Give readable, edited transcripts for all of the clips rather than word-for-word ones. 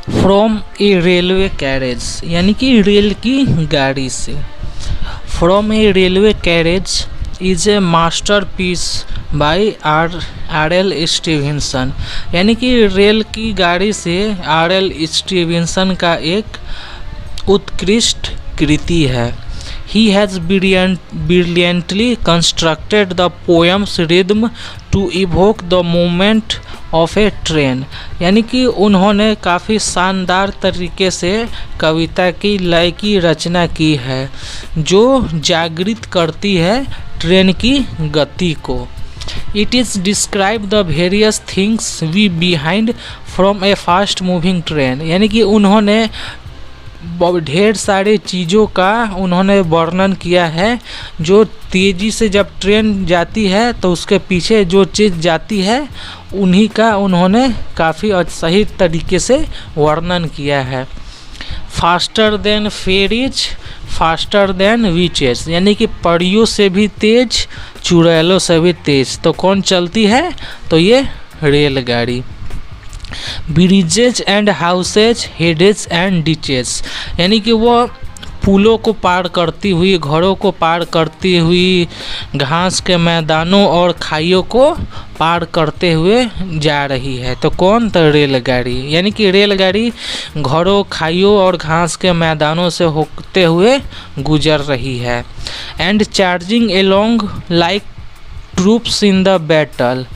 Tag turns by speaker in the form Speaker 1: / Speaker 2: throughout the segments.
Speaker 1: From a railway carriage यानी कि rail की गाड़ी से। From a railway carriage is a masterpiece by R L. Stevenson यानी कि रेल की गाड़ी से आर.एल. स्टीवेंसन का एक उत्कृष्ट कृति है। He has brilliantly constructed the poem's rhythm to evoke the movement of a train यानी कि उन्होंने काफ़ी शानदार तरीके से कविता की लय की रचना की है जो जागृत करती है ट्रेन की गति को। It is describe the various things we behind from a fast moving train यानी कि उन्होंने ढेर सारे चीज़ों का उन्होंने वर्णन किया है जो तेज़ी से जब ट्रेन जाती है तो उसके पीछे जो चीज़ जाती है उन्हीं का उन्होंने काफ़ी सही तरीके से वर्णन किया है। Faster than fairies faster than witches यानी कि परियों से भी तेज चुड़ैलों से भी तेज तो कौन चलती है तो ये रेलगाड़ी। Bridges and houses hedges and ditches यानी कि वो पुलों को पार करती हुई घरों को पार करती हुई घास के मैदानों और खाइयों को पार करते हुए जा रही है तो कौन तो रेलगाड़ी यानी कि रेलगाड़ी घरों खाइयों और घास के मैदानों से होते हुए गुजर रही है। And charging along like troops in the battle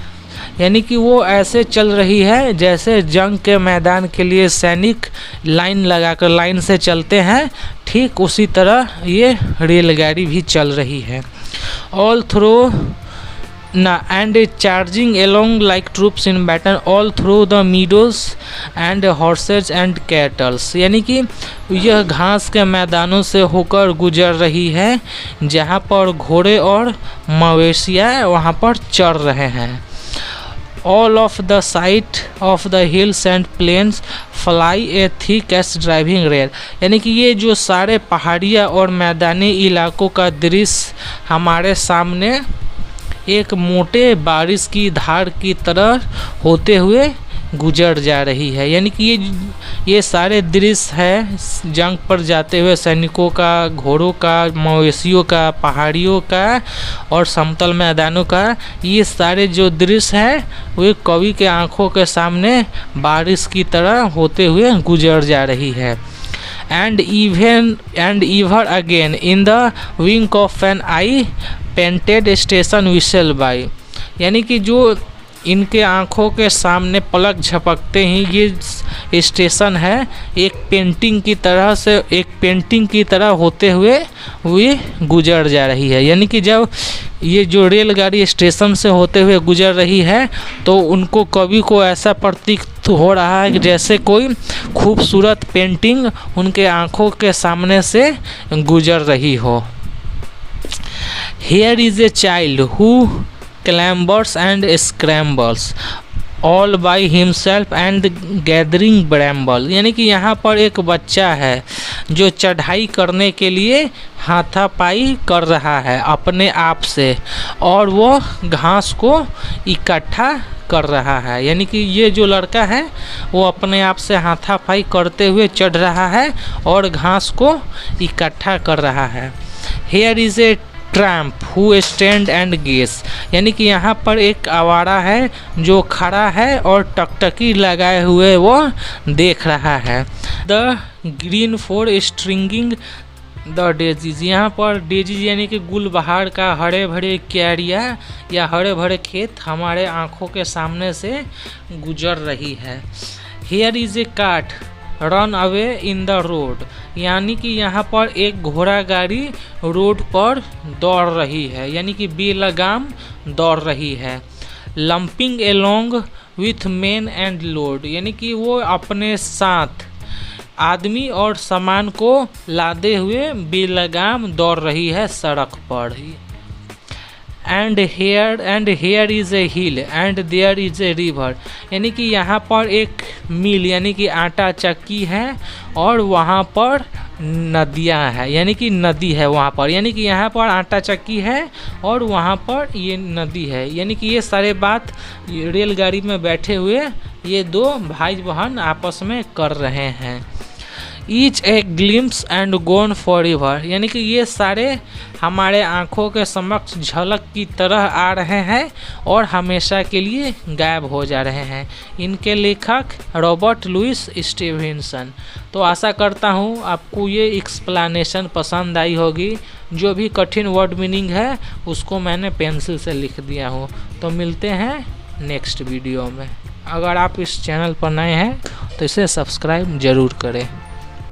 Speaker 1: यानी कि वो ऐसे चल रही है जैसे जंग के मैदान के लिए सैनिक लाइन लगाकर लाइन से चलते हैं, ठीक उसी तरह ये रेलगाड़ी भी चल रही है। All through and charging along like troops in battle all through the meadows and horses and kettles यानी कि यह घास के मैदानों से होकर गुजर रही है जहाँ पर घोड़े और मवेशियाँ वहाँ पर चर रहे हैं। All of the side of the hills and plains fly a thick as driving rain यानी कि ये जो सारे पहाड़ियाँ और मैदानी इलाकों का दृश्य हमारे सामने एक मोटे बारिश की धार की तरह होते हुए गुजर जा रही है। यानी कि ये सारे दृश्य है जंग पर जाते हुए सैनिकों का, घोड़ों का, मवेशियों का, पहाड़ियों का और समतल मैदानों का। ये सारे जो दृश्य है वे कवि के आँखों के सामने बारिश की तरह होते हुए गुजर जा रही है। And ever again in the wink of an eye painted station whistle by यानी कि जो इनके आँखों के सामने पलक झपकते ही ये स्टेशन है एक पेंटिंग की तरह होते हुए वे गुजर जा रही है। यानी कि जब ये जो रेलगाड़ी स्टेशन से होते हुए गुजर रही है तो उनको कवि को ऐसा प्रतीत हो रहा है कि जैसे कोई खूबसूरत पेंटिंग उनके आँखों के सामने से गुजर रही हो। Here is a child who clambers and scrambles all by himself and gathering bramble यानी कि यहाँ पर एक बच्चा है जो चढ़ाई करने के लिए हाथापाई कर रहा है अपने आप से और वो घास को इकट्ठा कर रहा है। यानी कि ये जो लड़का है वो अपने आप से हाथापाई करते हुए चढ़ रहा है और घास को इकट्ठा कर रहा है। Here is a tramp who stand and gaze यानी कि यहाँ पर एक आवारा है जो खड़ा है और टकटकी लगाए हुए वो देख रहा है। The green for stringing the daisies यहाँ पर डेजीज यानी कि गुलबहार का हरे भरे क्यारियाँ या हरे भरे खेत हमारे आँखों के सामने से गुजर रही है। Here is a cart run away in the road यानी कि यहाँ पर एक घोड़ा गाड़ी रोड पर दौड़ रही है यानी कि बेलगाम दौड़ रही है। Lumping along with main and load यानी कि वो अपने साथ आदमी और सामान को लादे हुए बेलगाम दौड़ रही है सड़क पर। And here is a hill and there is a river यानी कि यहाँ पर एक मिल यानी कि आटा चक्की है और वहाँ पर नदियाँ हैं यानी कि नदी है वहाँ पर। यानी कि यहाँ पर आटा चक्की है और वहाँ पर ये नदी है। यानी कि ये सारे बात रेलगाड़ी में बैठे हुए ये दो भाई बहन आपस में कर रहे हैं। Each a glimpse and gone for ever, यानी कि ये सारे हमारे आँखों के समक्ष झलक की तरह आ रहे हैं और हमेशा के लिए गायब हो जा रहे हैं। इनके लेखक रॉबर्ट लुइस स्टीवेंसन। तो आशा करता हूँ आपको ये एक्सप्लेनेशन पसंद आई होगी। जो भी कठिन वर्ड मीनिंग है उसको मैंने पेंसिल से लिख दिया हूँ। तो मिलते हैं नेक्स्ट वीडियो में। अगर आप इस चैनल पर नए हैं तो इसे सब्सक्राइब ज़रूर करें।